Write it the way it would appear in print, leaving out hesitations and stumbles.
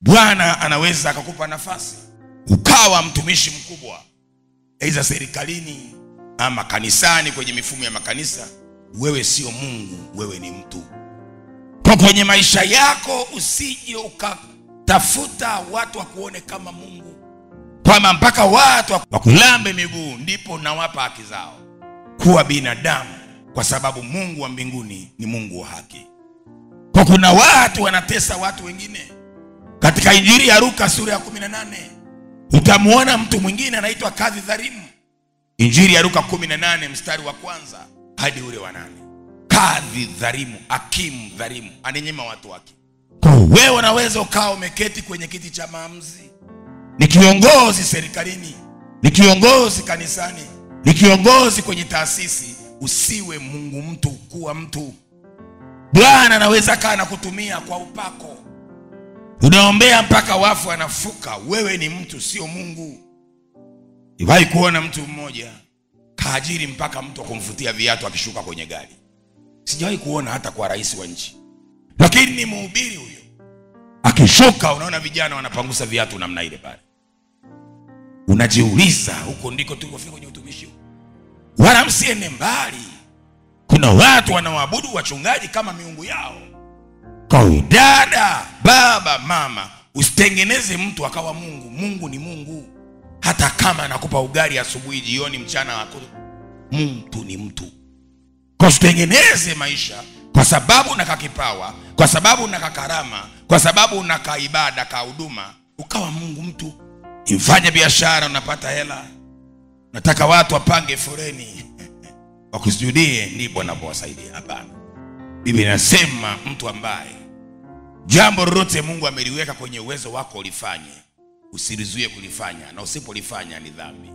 Bwana anaweza akakupa nafasi ukawa mtumishi mkubwa, aidha serikalini ama kanisani, kwenye mifumo ya makanisa. Wewe sio Mungu, wewe ni mtu. Kwa kwenye maisha yako usije ukatafuta watu wakuone kama Mungu, kwamba mpaka watu wakulambe miguu ndipo nawapa haki zao. Kuwa binadamu, kwa sababu Mungu wa mbinguni ni Mungu wa haki. Kwa kuna watu wanatesa watu wengine. Katika Injili ya Luka sura ya 18 utamuona mtu mwingine anaitwa kadhi dhalimu. Injili ya Luka 18 mstari wa 1 hadi ule wa 8. Kadhi dhalimu, hakimu dhalimu, aninyima watu wake. Kwa wewe unaweza ukawa umeketi kwenye kiti cha maamuzi, ni kiongozi serikalini, ni kiongozi kanisani, ni kiongozi kwenye taasisi. Usiwe Mungu mtu, kuwa mtu. Bwana anaweza kaa na kutumia kwa upako. Unaombea mpaka wafu anafuka. Wewe ni mtu, sio Mungu. Iwahi kuona mtu mmoja kaajiri mpaka mtu akumfutia viatu akishuka kwenye gari? Sijawahi kuona hata kwa rais wa nchi. Lakini ni mhubiri huyo, akishuka unaona vijana wanapangusa viatu namna ile pale. Unajiuliza, huko ndiko tulikofika kwenye utumishi? Wala msiende mbali. Kuna watu wanaoabudu wachungaji kama miungu yao. Kwa dada, baba, mama, usitengeneze mtu akawa Mungu. Mungu ni Mungu. Hata kama anakupa ugali asubuhi, jioni, mchana wako, mtu ni mtu. Kwa usitengeneze maisha kwa sababu unaka kipawa, kwa sababu unaka karama, kwa sababu unaka ibada, ka huduma, ukawa Mungu mtu. Mfanye biashara, unapata hela, nataka watu wapange foreni wakusujudie, ndipo anapowasaidia. Hapana. Biblia inasema mtu ambaye jambo lolote Mungu ameliweka kwenye uwezo wako ulifanye, usilizuie kulifanya, na usipolifanya ni dhambi.